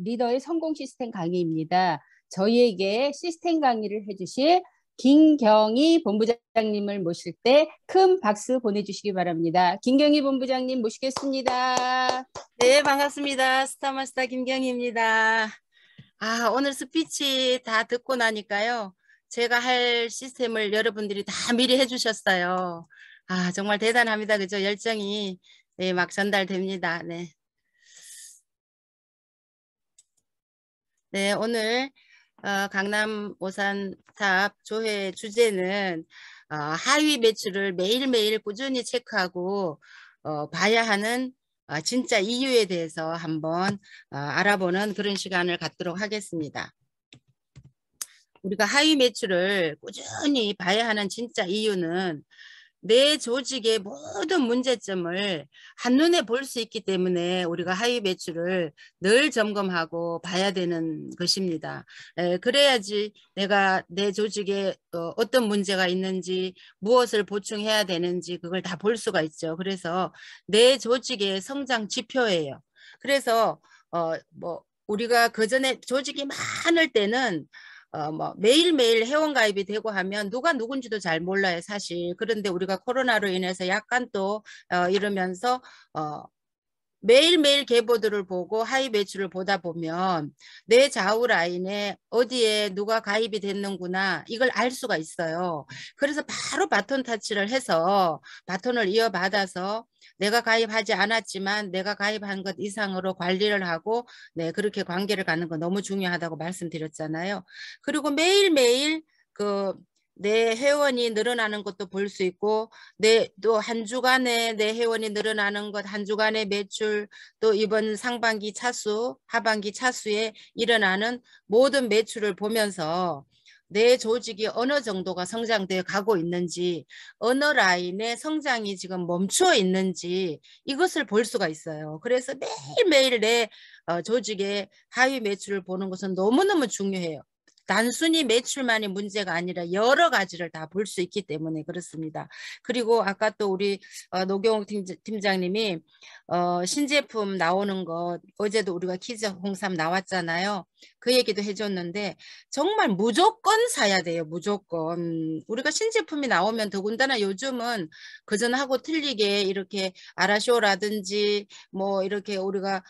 리더의 성공 시스템 강의입니다. 저희에게 시스템 강의를 해주실 김경희 본부장님을 모실 때 큰 박수 보내주시기 바랍니다. 김경희 본부장님 모시겠습니다. 네, 반갑습니다. 스타마스터 김경희입니다. 오늘 스피치 다 듣고 나니까요. 제가 할 시스템을 여러분들이 다 미리 해주셨어요. 정말 대단합니다. 그죠? 열정이 네, 막 전달됩니다. 네. 네, 오늘 강남 오산탑 조회 주제는 하위 매출을 매일매일 꾸준히 체크하고 봐야 하는 진짜 이유에 대해서 한번 알아보는 그런 시간을 갖도록 하겠습니다. 우리가 하위 매출을 꾸준히 봐야 하는 진짜 이유는 내 조직의 모든 문제점을 한눈에 볼 수 있기 때문에 우리가 하위 매출을 늘 점검하고 봐야 되는 것입니다. 그래야지 내가 내 조직에 어떤 문제가 있는지 무엇을 보충해야 되는지 그걸 다 볼 수가 있죠. 그래서 내 조직의 성장 지표예요. 그래서 우리가 그전에 조직이 많을 때는 매일매일 회원가입이 되고 하면 누가 누군지도 잘 몰라요, 사실. 그런데 우리가 코로나로 인해서 약간 또 이러면서 매일매일 계보들을 보고 하위 매출을 보다 보면 내 좌우 라인에 어디에 누가 가입이 됐는구나 이걸 알 수가 있어요. 그래서 바로 바톤 타치를 해서 바톤을 이어받아서 내가 가입하지 않았지만 내가 가입한 것 이상으로 관리를 하고 네, 그렇게 관계를 갖는 거 너무 중요하다고 말씀드렸잖아요. 그리고 매일매일 내 회원이 늘어나는 것도 볼 수 있고 또 한 주간에 내 회원이 늘어나는 것, 한 주간의 매출, 또 이번 상반기 차수, 하반기 차수에 일어나는 모든 매출을 보면서 내 조직이 어느 정도가 성장되어 가고 있는지, 어느 라인에 성장이 지금 멈추어 있는지 이것을 볼 수가 있어요. 그래서 매일매일 내 조직의 하위 매출을 보는 것은 너무너무 중요해요. 단순히 매출만이 문제가 아니라 여러 가지를 다 볼 수 있기 때문에 그렇습니다. 그리고 아까 또 우리 노경욱 팀장님이 신제품 나오는 것 어제도 우리가 퀴즈 홍삼 나왔잖아요. 그 얘기도 해줬는데 정말 무조건 사야 돼요. 무조건. 우리가 신제품이 나오면 더군다나 요즘은 그전하고 틀리게 이렇게 아라쇼라든지 뭐 이렇게 우리가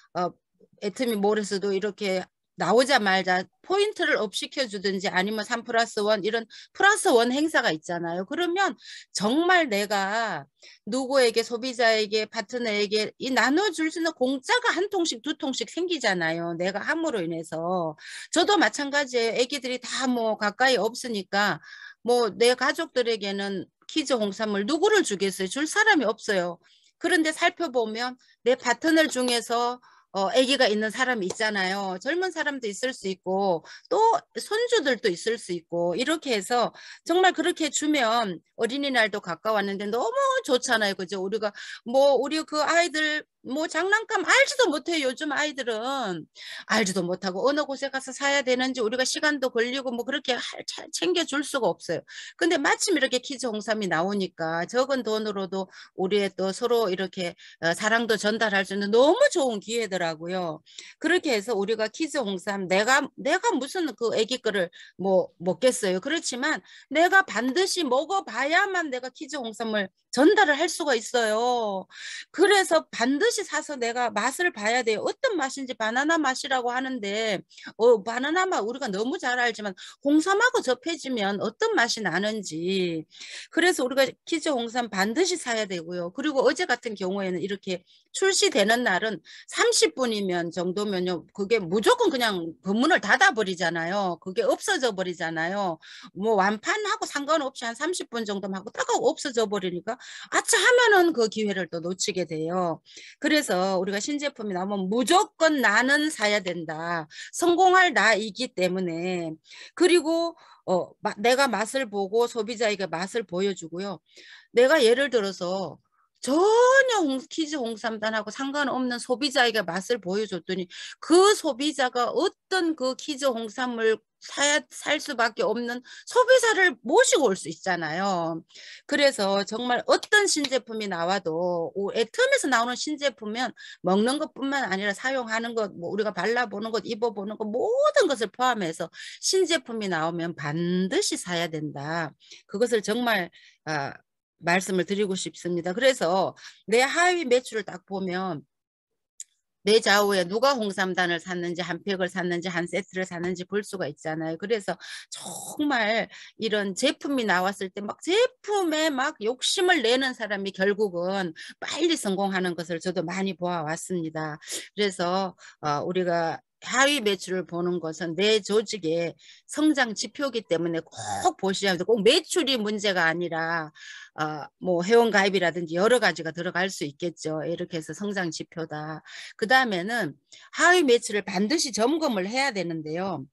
애트미몰에서도 이렇게 나오자마자 포인트를 업 시켜주든지 아니면 3+1 이런 +1 행사가 있잖아요. 그러면 정말 내가 누구에게 소비자에게 파트너에게 이 나눠줄 수 있는 공짜가 한 통씩 두 통씩 생기잖아요. 내가 함으로 인해서. 저도 마찬가지예요. 애기들이 다 뭐 가까이 없으니까 뭐 내 가족들에게는 퀴즈 홍삼을 누구를 주겠어요. 줄 사람이 없어요. 그런데 살펴보면 내 파트너 중에서 아기가 있는 사람이 있잖아요. 젊은 사람도 있을 수 있고 또 손주들도 있을 수 있고 이렇게 해서 정말 그렇게 주면 어린이날도 가까웠는데 너무 좋잖아요. 그죠? 우리가 우리 그 아이들 장난감 알지도 못해요. 요즘 아이들은 알지도 못하고 어느 곳에 가서 사야 되는지 우리가 시간도 걸리고 그렇게 챙겨줄 수가 없어요. 근데 마침 이렇게 퀴즈 홍삼이 나오니까 적은 돈으로도 우리의 또 서로 이렇게 사랑도 전달할 수 있는 너무 좋은 기회더라고요. 그렇게 해서 우리가 퀴즈 홍삼 내가 무슨 그 애기 거를 먹겠어요. 그렇지만 내가 반드시 먹어봐야만 내가 퀴즈 홍삼을 전달을 할 수가 있어요. 그래서 반드시 사서 내가 맛을 봐야 돼요. 어떤 맛인지 바나나 맛이라고 하는데 바나나 맛 우리가 너무 잘 알지만 홍삼하고 접해지면 어떤 맛이 나는지 그래서 우리가 퀴즈 홍삼 반드시 사야 되고요. 그리고 어제 같은 경우에는 이렇게 출시되는 날은 30분이면 정도면요. 그게 무조건 그냥 건문을 닫아버리잖아요. 그게 없어져 버리잖아요. 완판하고 상관없이 한 30분 정도만 하고 딱 하고 없어져 버리니까 아차 하면은 그 기회를 또 놓치게 돼요. 그래서 우리가 신제품이 나오면 무조건 나는 사야 된다. 성공할 나이기 때문에. 그리고 내가 맛을 보고 소비자에게 맛을 보여주고요. 내가 예를 들어서 전혀 키즈 홍삼단하고 상관없는 소비자에게 맛을 보여줬더니 그 소비자가 어떤 그 키즈 홍삼을 살 수밖에 없는 소비자를 모시고 올 수 있잖아요. 그래서 정말 어떤 신제품이 나와도 애텀에서 나오는 신제품은 먹는 것뿐만 아니라 사용하는 것, 뭐 우리가 발라보는 것, 입어보는 것 모든 것을 포함해서 신제품이 나오면 반드시 사야 된다. 그것을 정말 말씀을 드리고 싶습니다. 그래서 내 하위 매출을 딱 보면 내 좌우에 누가 홍삼단을 샀는지 한 팩을 샀는지 한 세트를 샀는지 볼 수가 있잖아요. 그래서 정말 이런 제품이 나왔을 때 막 제품에 막 욕심을 내는 사람이 결국은 빨리 성공하는 것을 저도 많이 보아왔습니다. 그래서 우리가 하위 매출을 보는 것은 내 조직의 성장 지표이기 때문에 꼭 보셔야 돼요. 꼭 매출이 문제가 아니라 뭐 회원가입이라든지 여러 가지가 들어갈 수 있겠죠. 이렇게 해서 성장 지표다. 그 다음에는 하위 매출을 반드시 점검을 해야 되는데요.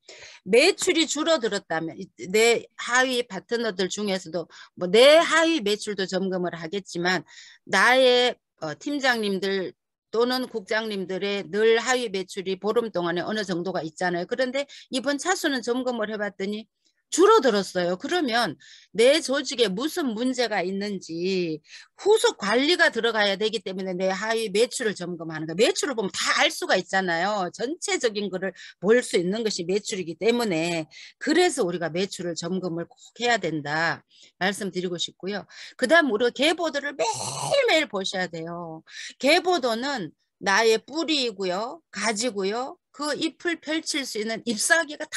매출이 줄어들었다면 내 하위 파트너들 중에서도 뭐 내 하위 매출도 점검을 하겠지만 나의 팀장님들 또는 국장님들의 늘 하위 매출이 보름 동안에 어느 정도가 있잖아요. 그런데 이번 차수는 점검을 해봤더니 줄어들었어요. 그러면 내 조직에 무슨 문제가 있는지 후속 관리가 들어가야 되기 때문에 내 하위 매출을 점검하는 거. 매출을 보면 다 알 수가 있잖아요. 전체적인 거를 볼 수 있는 것이 매출이기 때문에 그래서 우리가 매출을 점검을 꼭 해야 된다 말씀드리고 싶고요. 그 다음 우리가 계보도를 매일매일 보셔야 돼요. 계보도는 나의 뿌리이고요. 가지고요. 그 잎을 펼칠 수 있는 잎사귀가 다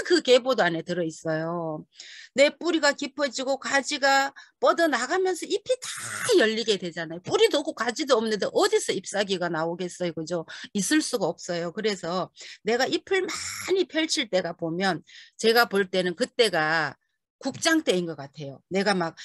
그 계보도 안에 들어있어요. 내 뿌리가 깊어지고 가지가 뻗어나가면서 잎이 다 열리게 되잖아요. 뿌리도 없고 가지도 없는데 어디서 잎사귀가 나오겠어요. 그죠? 있을 수가 없어요. 그래서 내가 잎을 많이 펼칠 때가 보면 제가 볼 때는 그때가 국장 때인 것 같아요. 내가 막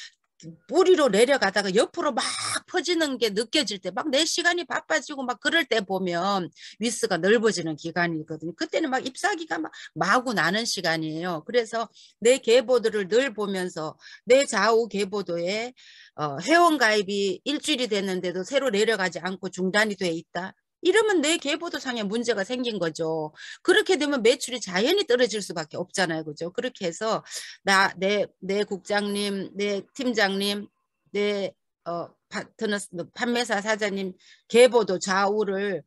뿌리로 내려가다가 옆으로 막 퍼지는 게 느껴질 때 막 내 시간이 바빠지고 막 그럴 때 보면 위스가 넓어지는 기간이거든요. 그때는 막 잎사귀가 막 마구 나는 시간이에요. 그래서 내 계보도를 늘 보면서 내 좌우 계보도에 회원 가입이 일주일이 됐는데도 새로 내려가지 않고 중단이 돼 있다. 이러면 내 계보도상에 문제가 생긴 거죠. 그렇게 되면 매출이 자연히 떨어질 수밖에 없잖아요. 그죠? 그렇게 해서 내 국장님, 내 팀장님, 내 파트너, 판매사 사장님 계보도 좌우를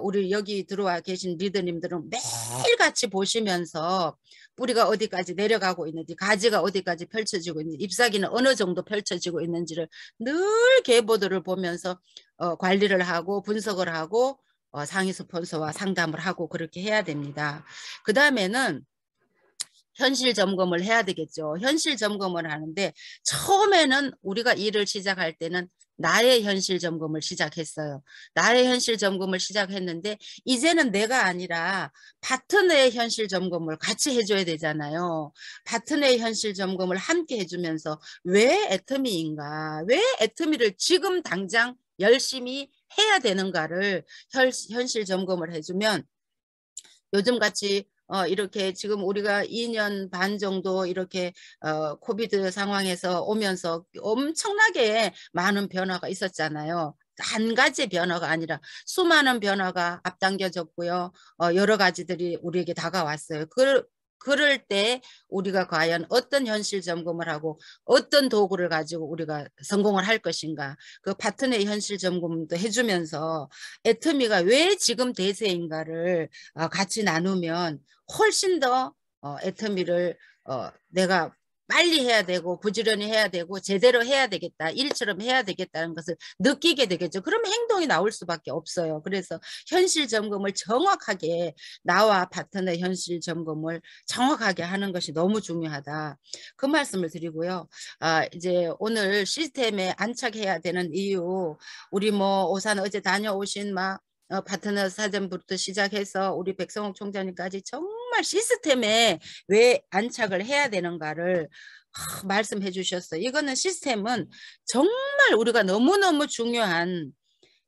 우리 여기 들어와 계신 리더님들은 매일같이 보시면서 뿌리가 어디까지 내려가고 있는지, 가지가 어디까지 펼쳐지고 있는지, 잎사귀는 어느 정도 펼쳐지고 있는지를 늘 계보도를 보면서 관리를 하고 분석을 하고 상위 스폰서와 상담을 하고 그렇게 해야 됩니다. 그 다음에는 현실 점검을 해야 되겠죠. 현실 점검을 하는데 처음에는 우리가 일을 시작할 때는 나의 현실 점검을 시작했어요. 나의 현실 점검을 시작했는데 이제는 내가 아니라 파트너의 현실 점검을 같이 해줘야 되잖아요. 파트너의 현실 점검을 함께 해주면서 왜 애터미인가? 왜 애터미를 지금 당장 열심히 해야 되는가를 현실 점검을 해주면 요즘같이 이렇게 지금 우리가 2년 반 정도 이렇게 코비드 상황에서 오면서 엄청나게 많은 변화가 있었잖아요. 한 가지 변화가 아니라 수많은 변화가 앞당겨졌고요. 여러 가지들이 우리에게 다가왔어요. 그럴 때 우리가 과연 어떤 현실 점검을 하고 어떤 도구를 가지고 우리가 성공을 할 것인가 그 파트너의 현실 점검도 해주면서 애터미가 왜 지금 대세인가를 같이 나누면 훨씬 더 애터미를 내가 빨리 해야 되고 부지런히 해야 되고 제대로 해야 되겠다. 일처럼 해야 되겠다는 것을 느끼게 되겠죠. 그러면 행동이 나올 수밖에 없어요. 그래서 현실 점검을 정확하게 나와 파트너의 현실 점검을 정확하게 하는 것이 너무 중요하다. 그 말씀을 드리고요. 이제 오늘 시스템에 안착해야 되는 이유 우리 뭐 오산 어제 다녀오신 막 파트너 사전부터 시작해서 우리 백성옥 총장님까지 정말 시스템에 왜 안착을 해야 되는가를 말씀해 주셨어요. 이거는 시스템은 정말 우리가 너무너무 중요한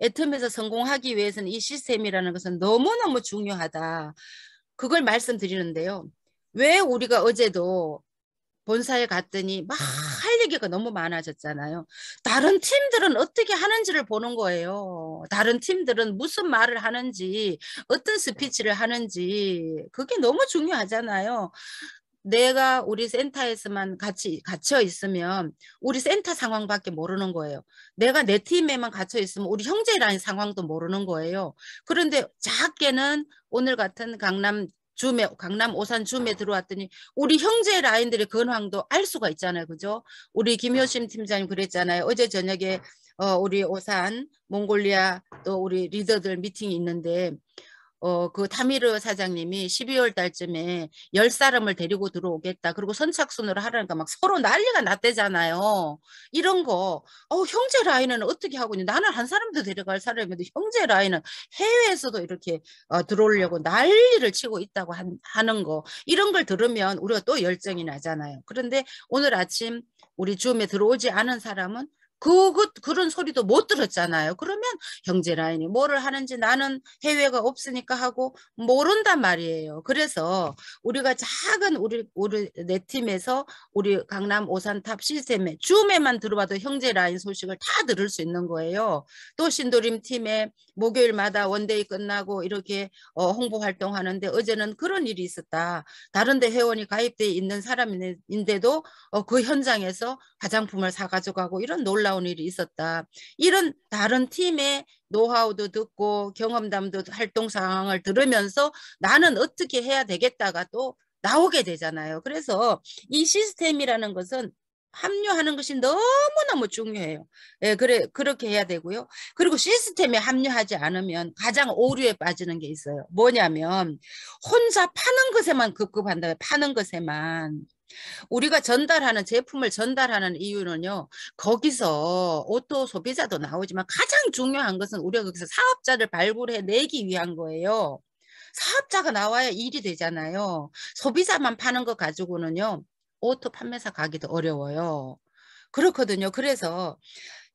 애텀에서 성공하기 위해서는 이 시스템이라는 것은 너무너무 중요하다. 그걸 말씀드리는데요. 왜 우리가 어제도 본사에 갔더니 막 할 얘기가 너무 많아졌잖아요. 다른 팀들은 어떻게 하는지를 보는 거예요. 다른 팀들은 무슨 말을 하는지, 어떤 스피치를 하는지, 그게 너무 중요하잖아요. 내가 우리 센터에서만 같이 갇혀 있으면 우리 센터 상황밖에 모르는 거예요. 내가 내 팀에만 갇혀 있으면 우리 형제라는 상황도 모르는 거예요. 그런데 작게는 오늘 같은 강남 오산 줌에 들어왔더니 우리 형제 라인들의 근황도 알 수가 있잖아요. 그죠? 우리 김효심 팀장님 그랬잖아요. 어제 저녁에 우리 오산 몽골리아 또 우리 리더들 미팅이 있는데 그 타미르 사장님이 12월 달쯤에 10사람을 데리고 들어오겠다. 그리고 선착순으로 하라니까 막 서로 난리가 났대잖아요. 이런 거, 형제 라인은 어떻게 하고 있니? 나는 한 사람도 데려갈 사람인데 형제 라인은 해외에서도 이렇게 들어오려고 난리를 치고 있다고 하는 거. 이런 걸 들으면 우리가 또 열정이 나잖아요. 그런데 오늘 아침 우리 줌에 들어오지 않은 사람은 그런 소리도 못 들었잖아요. 그러면 형제 라인이 뭐를 하는지 나는 해외가 없으니까 하고 모른단 말이에요. 그래서 우리가 작은 우리 내 팀에서 우리 강남 오산탑 시스템에 줌에만 들어와도 형제 라인 소식을 다 들을 수 있는 거예요. 또 신도림 팀에 목요일마다 원데이 끝나고 이렇게 홍보 활동하는데 어제는 그런 일이 있었다. 다른 데 회원이 가입돼 있는 사람인데도 그 현장에서 화장품을 사가지고 가고 이런 놀라운 일이 있었다. 이런 다른 팀의 노하우도 듣고 경험담도 활동 상황을 들으면서 나는 어떻게 해야 되겠다가 또 나오게 되잖아요. 그래서 이 시스템이라는 것은 합류하는 것이 너무너무 중요해요. 예, 그렇게 해야 되고요. 그리고 시스템에 합류하지 않으면 가장 오류에 빠지는 게 있어요. 뭐냐면 혼자 파는 것에만 급급한다. 파는 것에만. 우리가 전달하는 제품을 전달하는 이유는요. 거기서 오토 소비자도 나오지만 가장 중요한 것은 우리가 거기서 사업자를 발굴해 내기 위한 거예요. 사업자가 나와야 일이 되잖아요. 소비자만 파는 거 가지고는요. 오토 판매사 가기도 어려워요. 그렇거든요. 그래서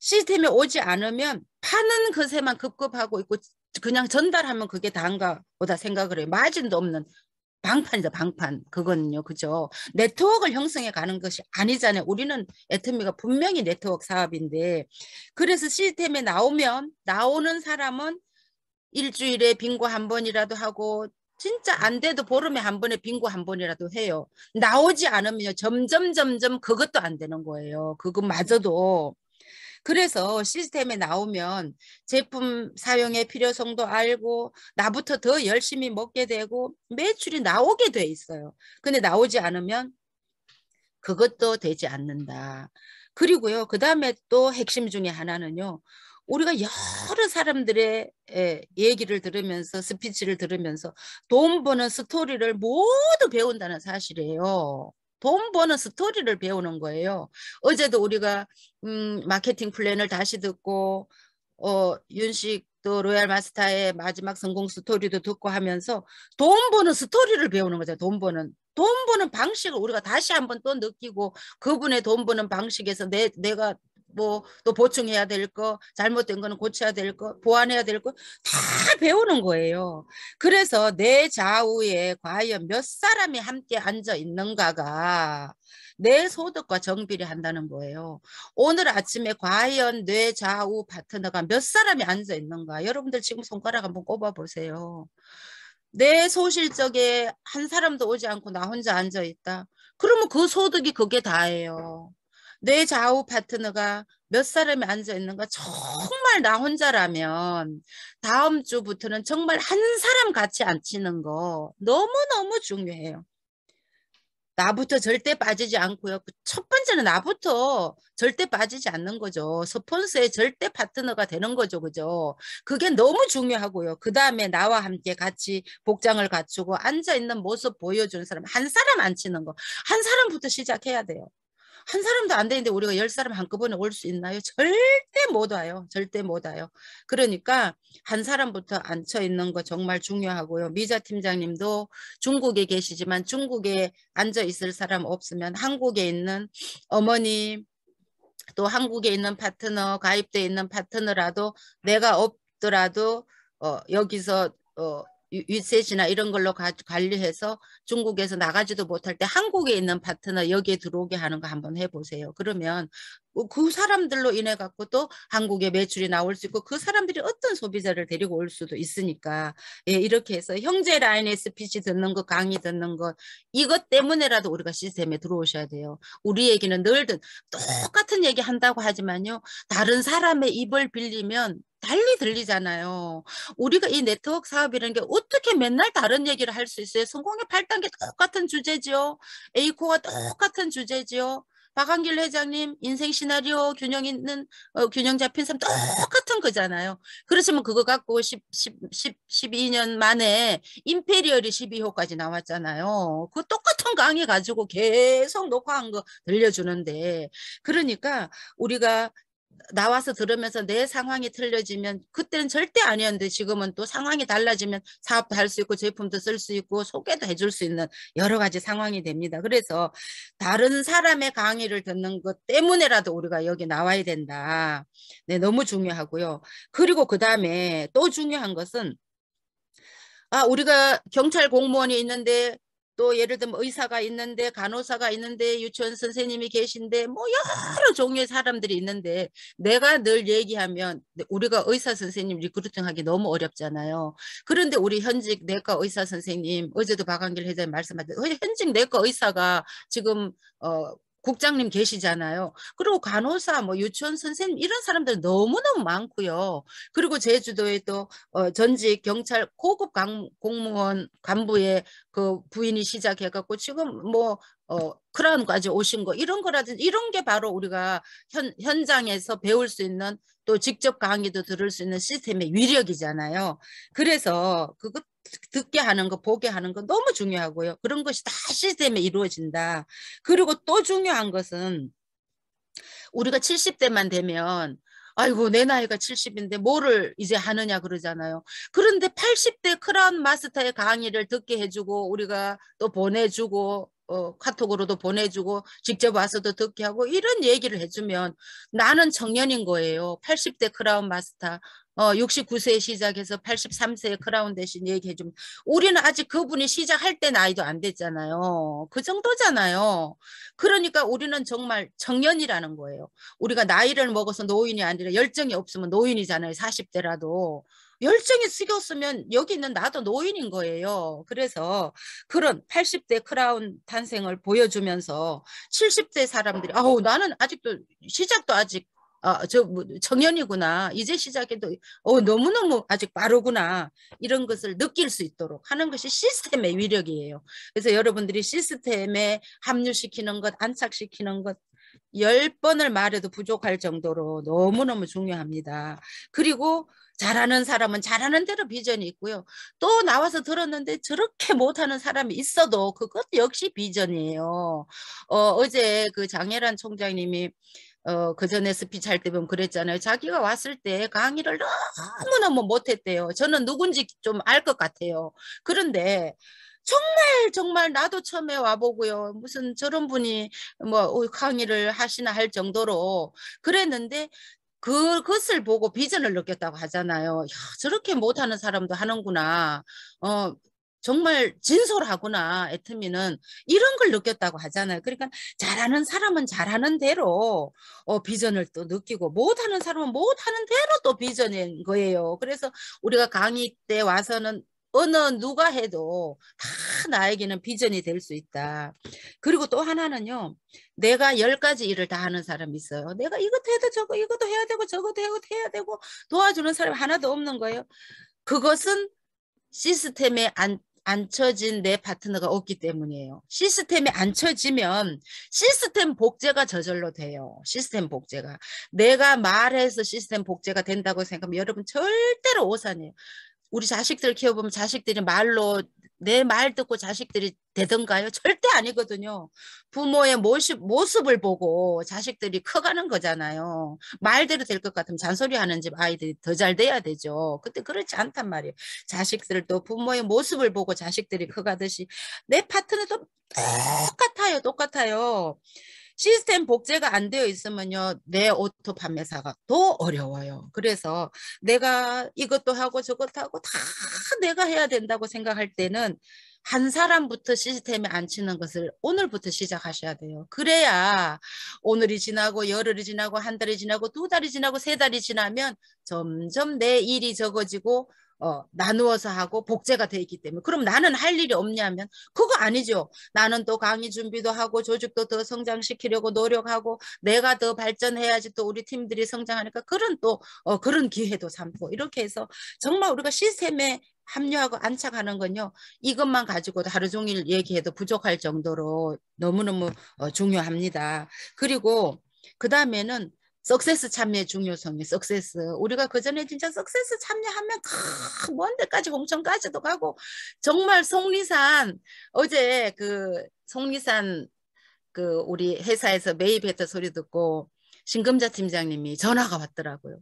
시스템에 오지 않으면 파는 것에만 급급하고 있고 그냥 전달하면 그게 다인가 보다 생각을 해요. 마진도 없는 방판이다, 방판. 그거는요, 그죠? 네트워크를 형성해 가는 것이 아니잖아요. 우리는 애터미가 분명히 네트워크 사업인데, 그래서 시스템에 나오는 사람은 일주일에 빙고 한 번이라도 하고, 진짜 안 돼도 보름에 한 번에 빙고 한 번이라도 해요. 나오지 않으면요, 점점 그것도 안 되는 거예요. 그것마저도. 그래서 시스템에 나오면 제품 사용의 필요성도 알고 나부터 더 열심히 먹게 되고 매출이 나오게 돼 있어요. 근데 나오지 않으면 그것도 되지 않는다. 그리고요, 그 다음에 또 핵심 중에 하나는요, 우리가 여러 사람들의 얘기를 들으면서 스피치를 들으면서 돈 버는 스토리를 모두 배운다는 사실이에요. 돈 버는 스토리를 배우는 거예요. 어제도 우리가 마케팅 플랜을 다시 듣고 윤식 또 로얄 마스터의 마지막 성공 스토리도 듣고 하면서 돈 버는 스토리를 배우는 거죠. 돈 버는 방식을 우리가 다시 한번 또 느끼고 그분의 돈 버는 방식에서 내가 뭐 또 보충해야 될 거, 잘못된 거는 고쳐야 될 거, 보완해야 될 거 다 배우는 거예요. 그래서 내 좌우에 과연 몇 사람이 함께 앉아 있는가가 내 소득과 정비를 한다는 거예요. 오늘 아침에 과연 뇌 좌우 파트너가 몇 사람이 앉아 있는가? 여러분들 지금 손가락 한번 꼽아 보세요. 내 소실적에 한 사람도 오지 않고 나 혼자 앉아 있다. 그러면 그 소득이 그게 다예요. 내 좌우 파트너가 몇 사람이 앉아 있는가? 정말 나 혼자라면 다음 주부터는 정말 한 사람 같이 앉히는 거 너무너무 중요해요. 나부터 절대 빠지지 않고요. 첫 번째는 나부터 절대 빠지지 않는 거죠. 스폰서의 절대 파트너가 되는 거죠. 그죠? 그게 너무 중요하고요. 그 다음에 나와 함께 같이 복장을 갖추고 앉아있는 모습 보여주는 사람, 한 사람 안 치는 거. 한 사람부터 시작해야 돼요. 한 사람도 안 되는데 우리가 10사람 한꺼번에 올 수 있나요? 절대 못 와요. 절대 못 와요. 그러니까 한 사람부터 앉혀 있는 거 정말 중요하고요. 미자 팀장님도 중국에 계시지만 중국에 앉아 있을 사람 없으면 한국에 있는 어머니 또 한국에 있는 파트너 가입돼 있는 파트너라도 내가 없더라도 여기서 윗셋이나 이런 걸로 관리해서 중국에서 나가지도 못할 때 한국에 있는 파트너 여기에 들어오게 하는 거 한번 해보세요. 그러면 그 사람들로 인해 갖고 또 한국에 매출이 나올 수 있고 그 사람들이 어떤 소비자를 데리고 올 수도 있으니까 예, 이렇게 해서 형제 라인의 스피치 듣는 거 강의 듣는 거 이것 때문에라도 우리가 시스템에 들어오셔야 돼요. 우리 얘기는 늘든 똑같은 얘기 한다고 하지만요. 다른 사람의 입을 빌리면 달리 들리잖아요. 우리가 이 네트워크 사업이라는 게 어떻게 맨날 다른 얘기를 할 수 있어요? 성공의 8단계 똑같은 주제지요. A코가 똑같은 주제지요. 박한길 회장님 인생 시나리오 균형 있는 균형 잡힌 삶 똑같은 거잖아요. 그렇지만 그거 갖고 12년 만에 임페리얼이 12호까지 나왔잖아요. 그 똑같은 강의 가지고 계속 녹화한 거 들려주는데 그러니까 우리가 나와서 들으면서 내 상황이 틀려지면 그때는 절대 아니었는데 지금은 또 상황이 달라지면 사업도 할 수 있고 제품도 쓸 수 있고 소개도 해줄 수 있는 여러 가지 상황이 됩니다. 그래서 다른 사람의 강의를 듣는 것 때문에라도 우리가 여기 나와야 된다. 네, 너무 중요하고요. 그리고 그 다음에 또 중요한 것은 우리가 경찰 공무원이 있는데 또 예를 들면 의사가 있는데 간호사가 있는데 유치원 선생님이 계신데 뭐 여러 종류의 사람들이 있는데 내가 늘 얘기하면 우리가 의사 선생님 리크루팅하기 너무 어렵잖아요. 그런데 우리 현직 내과 의사 선생님 어제도 박한길 회장님 말씀하셨는데 현직 내과 의사가 지금 국장님 계시잖아요. 그리고 간호사, 뭐 유치원 선생님 이런 사람들 너무너무 많고요. 그리고 제주도에 또 전직 경찰 고급 공무원 간부의 그 부인이 시작해갖고 지금 뭐 크라운까지 오신 거 이런 거라든지 이런 게 바로 우리가 현장에서 배울 수 있는 또 직접 강의도 들을 수 있는 시스템의 위력이잖아요. 그래서 그것 듣게 하는 거 보게 하는 거 너무 중요하고요. 그런 것이 다 시스템에 이루어진다. 그리고 또 중요한 것은 우리가 70대만 되면 아이고 내 나이가 70인데 뭐를 이제 하느냐 그러잖아요. 그런데 80대 크라운 마스터의 강의를 듣게 해주고 우리가 또 보내주고 카톡으로도 보내주고 직접 와서도 듣게 하고 이런 얘기를 해주면 나는 청년인 거예요. 80대 크라운 마스터 69세에 시작해서 83세에 크라운 대신 얘기해주면 우리는 아직 그분이 시작할 때 나이도 안 됐잖아요. 그 정도잖아요. 그러니까 우리는 정말 청년이라는 거예요. 우리가 나이를 먹어서 노인이 아니라 열정이 없으면 노인이잖아요. 40대라도. 열정이 식었으면 여기 있는 나도 노인인 거예요. 그래서 그런 80대 크라운 탄생을 보여주면서 70대 사람들이 아우 나는 아직도 시작도 아직 청년이구나. 이제 시작해도 너무너무 아직 빠르구나. 이런 것을 느낄 수 있도록 하는 것이 시스템의 위력이에요. 그래서 여러분들이 시스템에 합류시키는 것, 안착시키는 것 10번을 말해도 부족할 정도로 너무너무 중요합니다. 그리고 잘하는 사람은 잘하는 대로 비전이 있고요. 또 나와서 들었는데 저렇게 못하는 사람이 있어도 그것 역시 비전이에요. 어제 그 장혜란 총장님이 그 전에 스피치 할 때 보면 그랬잖아요. 자기가 왔을 때 강의를 너무너무 못했대요. 저는 누군지 좀 알 것 같아요. 그런데 정말 나도 처음에 와보고요. 무슨 저런 분이 뭐 강의를 하시나 할 정도로 그랬는데 그것을 보고 비전을 느꼈다고 하잖아요. 야, 저렇게 못하는 사람도 하는구나. 정말 진솔하구나. 애터미는 이런 걸 느꼈다고 하잖아요. 그러니까 잘하는 사람은 잘하는 대로 비전을 또 느끼고 못하는 사람은 못하는 대로 또 비전인 거예요. 그래서 우리가 강의 때 와서는 어느 누가 해도 다 나에게는 비전이 될 수 있다. 그리고 또 하나는요. 내가 10가지 일을 다 하는 사람이 있어요. 내가 이것도 해도 저거 이것도 해야 되고 저것도 해야 되고 도와주는 사람이 하나도 없는 거예요. 그것은 시스템에 앉혀진 내 파트너가 없기 때문이에요. 시스템에 앉혀지면 시스템 복제가 저절로 돼요. 시스템 복제가. 내가 말해서 시스템 복제가 된다고 생각하면 여러분 절대로 오산이에요. 우리 자식들 키워보면 자식들이 말로 내 말 듣고 자식들이 되던가요? 절대 아니거든요. 부모의 모습을 보고 자식들이 커가는 거잖아요. 말대로 될 것 같으면 잔소리하는 집 아이들이 더 잘 돼야 되죠. 근데 그렇지 않단 말이에요. 자식들도 부모의 모습을 보고 자식들이 커가듯이 내 파트너도 똑같아요. 시스템 복제가 안 되어 있으면요, 내 오토 판매사가 더 어려워요. 그래서 내가 이것도 하고 저것도 하고 다 내가 해야 된다고 생각할 때는 한 사람부터 시스템에 앉히는 것을 오늘부터 시작하셔야 돼요. 그래야 오늘이 지나고 열흘이 지나고 한 달이 지나고 두 달이 지나고 세 달이 지나면 점점 내 일이 적어지고 나누어서 하고 복제가 돼 있기 때문에. 그럼 나는 할 일이 없냐면 그거 아니죠. 나는 또 강의 준비도 하고 조직도 더 성장시키려고 노력하고 내가 더 발전해야지 또 우리 팀들이 성장하니까 그런 또 그런 기회도 삼고 이렇게 해서 정말 우리가 시스템에 합류하고 안착하는 건요. 이것만 가지고도 하루 종일 얘기해도 부족할 정도로 너무너무 중요합니다. 그리고 그 다음에는 석세스 참여의 중요성이 석세스. 우리가 그전에 진짜 석세스 참여하면 먼 데까지 공천까지도 가고 정말 속리산 어제 그 속리산 그 우리 회사에서 매입했던 소리 듣고 신금자 팀장님이 전화가 왔더라고요.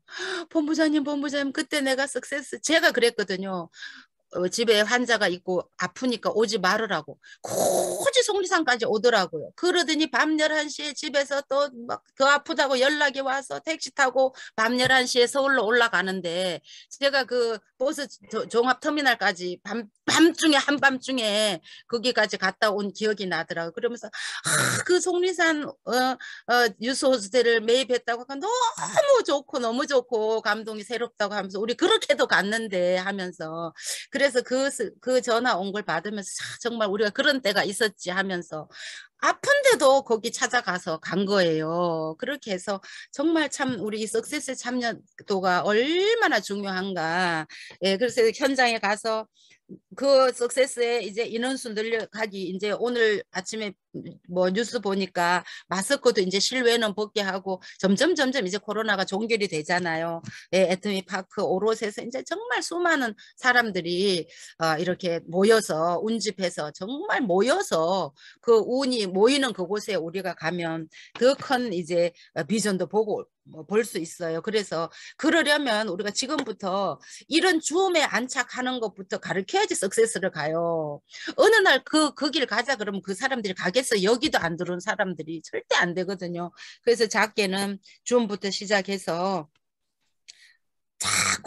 본부장님 그때 내가 석세스 제가 그랬거든요. 집에 환자가 있고 아프니까 오지 말으라고 굳이 속리산까지 오더라고요. 그러더니 밤 11시에 집에서 또 막 더 아프다고 연락이 와서 택시 타고 밤 11시에 서울로 올라가는데 제가 그 버스 종합터미널까지 밤중에 한밤중에 거기까지 갔다 온 기억이 나더라고요. 그러면서 그 속리산 유스 호스텔을 매입했다고 하니까 너무 좋고 감동이 새롭다고 하면서 우리 그렇게도 갔는데 하면서 그래서 그 전화 온 걸 받으면서 정말 우리가 그런 때가 있었지 하면서 아픈데도 거기 찾아가서 간 거예요. 그렇게 해서 정말 참 우리 이 석세스 참여도가 얼마나 중요한가. 예, 그래서 현장에 가서 그 석세스에 이제 인원수 늘려가기 이제 오늘 아침에 뭐 뉴스 보니까 마스크도 이제 실외는 벗게 하고 점점 이제 코로나가 종결이 되잖아요. 예, 애터미 파크 오롯에서 이제 정말 수많은 사람들이 이렇게 모여서 운집해서 정말 모여서 그 운이 모이는 그곳에 우리가 가면 더 큰 이제 비전도 보고 볼 수 있어요. 그래서 그러려면 우리가 지금부터 이런 줌에 안착하는 것부터 가르쳐야지 석세스를 가요. 어느 날 그 길 가자 그러면 그 사람들이 가겠어. 여기도 안 들어온 사람들이 절대 안 되거든요. 그래서 작게는 줌부터 시작해서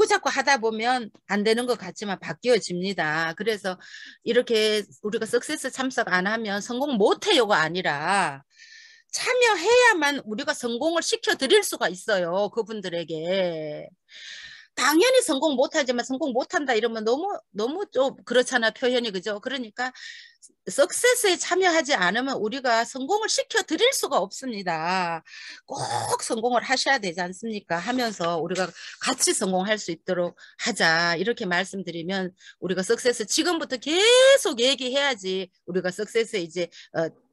자꾸 하다 보면 안 되는 것 같지만 바뀌어집니다. 그래서 이렇게 우리가 석세스 참석 안 하면 성공 못해요가 아니라 참여해야만 우리가 성공을 시켜드릴 수가 있어요. 그분들에게. 당연히 성공 못하지만 성공 못한다 이러면 너무 좀 그렇잖아 표현이. 그죠? 그러니까 석세스에 참여하지 않으면 우리가 성공을 시켜드릴 수가 없습니다. 꼭 성공을 하셔야 되지 않습니까? 하면서 우리가 같이 성공할 수 있도록 하자 이렇게 말씀드리면 우리가 석세스 지금부터 계속 얘기해야지 우리가 석세스에 이제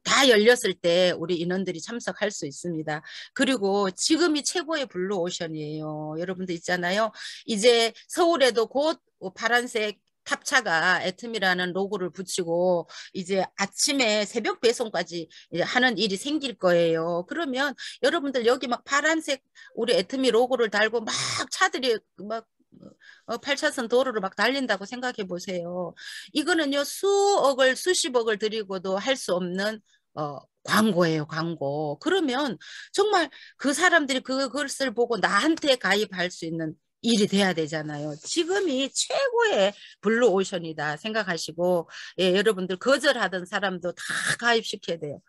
다 열렸을 때 우리 인원들이 참석할 수 있습니다. 그리고 지금이 최고의 블루오션이에요. 여러분들 있잖아요. 이제 서울에도 곧 파란색 탑차가 애텀이라는 로고를 붙이고 이제 아침에 새벽 배송까지 하는 일이 생길 거예요. 그러면 여러분들 여기 막 파란색 우리 애텀이 로고를 달고 막 차들이 막 8차선 도로를 막 달린다고 생각해 보세요. 이거는요 수억을 수십억을 들이고도 할 수 없는 광고예요, 광고. 그러면 정말 그 사람들이 그것을 보고 나한테 가입할 수 있는 일이 돼야 되잖아요. 지금이 최고의 블루오션이다 생각하시고 여러분들 거절하던 사람도 다 가입시켜야 돼요.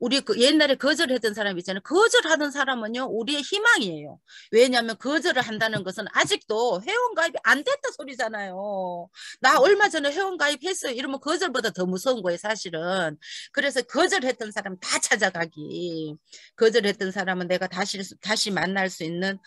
우리 옛날에 거절했던 사람 있잖아요. 거절하던 사람은요 우리의 희망이에요. 왜냐하면 거절을 한다는 것은 아직도 회원가입이 안 됐다 소리잖아요. 나 얼마 전에 회원가입했어요 이러면 거절보다 더 무서운 거예요 사실은. 그래서 거절했던 사람 다 찾아가기. 거절했던 사람은 내가 다시 만날 수 있는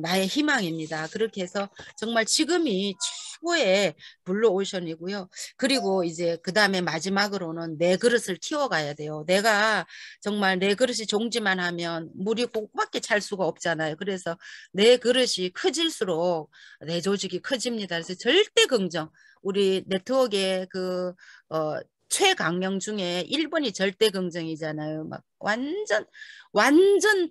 나의 희망입니다. 그렇게 해서 정말 지금이 최고의 블루오션이고요. 그리고 이제 그 다음에 마지막으로는 내 그릇을 키워가야 돼요. 내가 정말 내 그릇이 종지만 하면 물이 꼭밖에 찰 수가 없잖아요. 그래서 내 그릇이 커질수록 내 조직이 커집니다. 그래서 절대 긍정. 우리 네트워크의 그 최강령 중에 1번이 절대 긍정이잖아요. 막 완전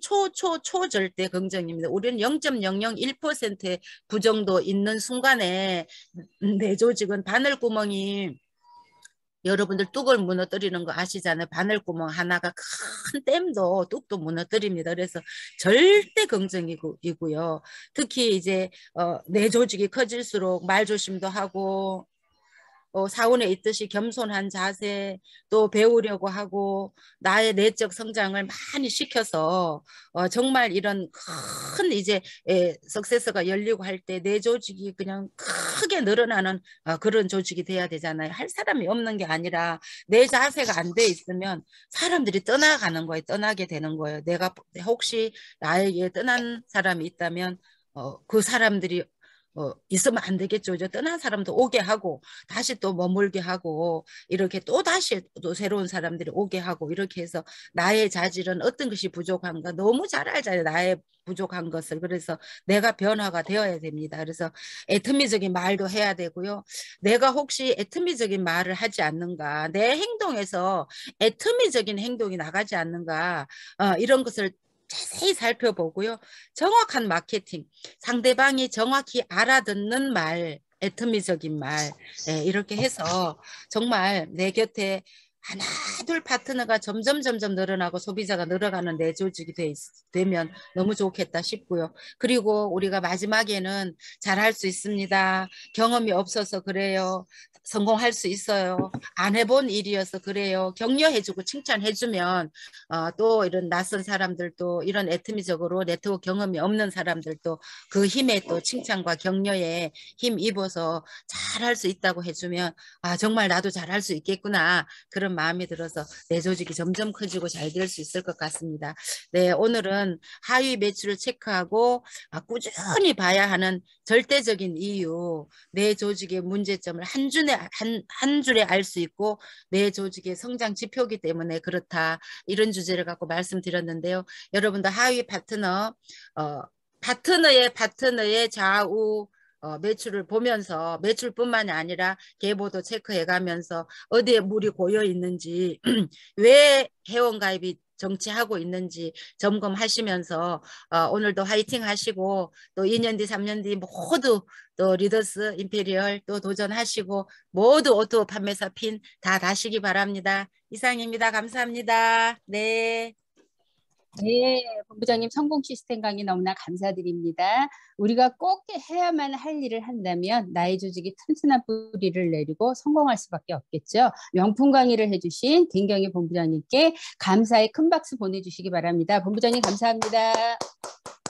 초절대 긍정입니다. 우리는 0.001%의 부정도 있는 순간에 내 조직은 바늘구멍이 여러분들 뚝을 무너뜨리는 거 아시잖아요. 바늘구멍 하나가 큰 댐도 뚝도 무너뜨립니다. 그래서 절대 긍정이고요. 특히 이제 내 조직이 커질수록 말조심도 하고 사원에 있듯이 겸손한 자세 또 배우려고 하고 나의 내적 성장을 많이 시켜서 정말 이런 큰 이제 석세서가 열리고 할 때 내 조직이 그냥 크게 늘어나는 그런 조직이 돼야 되잖아요. 할 사람이 없는 게 아니라 내 자세가 안 돼 있으면 사람들이 떠나가는 거예요. 떠나게 되는 거예요. 내가 혹시 나에게 떠난 사람이 있다면 그 사람들이 있으면 안 되겠죠. 이제 떠난 사람도 오게 하고 다시 또 머물게 하고 이렇게 또 다시 또 새로운 사람들이 오게 하고 이렇게 해서 나의 자질은 어떤 것이 부족한가 너무 잘 알잖아요. 나의 부족한 것을. 그래서 내가 변화가 되어야 됩니다. 그래서 애터미적인 말도 해야 되고요. 내가 혹시 애터미적인 말을 하지 않는가, 내 행동에서 애터미적인 행동이 나가지 않는가, 이런 것을 자세히 살펴보고요. 정확한 마케팅, 상대방이 정확히 알아듣는 말, 애터미적인 말, 이렇게 해서 정말 내 곁에 하나 둘 파트너가 점점 늘어나고 소비자가 늘어가는 내 조직이 되면 너무 좋겠다 싶고요. 그리고 우리가 마지막에는 잘할 수 있습니다. 경험이 없어서 그래요. 성공할 수 있어요. 안 해본 일이어서 그래요. 격려해주고 칭찬해주면 또 이런 낯선 사람들도 이런 애터미적으로 네트워크 경험이 없는 사람들도 그 힘에 또 칭찬과 격려에 힘 입어서 잘할 수 있다고 해주면 정말 나도 잘할 수 있겠구나 그런 마음이 들어서 내 조직이 점점 커지고 잘 될 수 있을 것 같습니다. 네, 오늘은 하위 매출을 체크하고 꾸준히 봐야 하는 절대적인 이유, 내 조직의 문제점을 한 줄에 알 수 있고 내 조직의 성장 지표이기 때문에 그렇다. 이런 주제를 갖고 말씀드렸는데요. 여러분들 하위 파트너의 좌우 매출을 보면서 매출뿐만이 아니라 계보도 체크해가면서 어디에 물이 고여 있는지 왜 회원가입이 정치하고 있는지 점검하시면서 오늘도 화이팅 하시고 또 2년 뒤 3년 뒤 모두 또 리더스 임페리얼 또 도전하시고 모두 오토 판매사 핀 다 다시기 바랍니다. 이상입니다. 감사합니다. 네. 네, 본부장님 성공 시스템 강의 너무나 감사드립니다. 우리가 꼭 해야만 할 일을 한다면 나의 조직이 튼튼한 뿌리를 내리고 성공할 수밖에 없겠죠. 명품 강의를 해주신 김경희 본부장님께 감사의 큰 박수 보내주시기 바랍니다. 본부장님 감사합니다.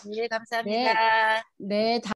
네, 감사합니다. 네, 네.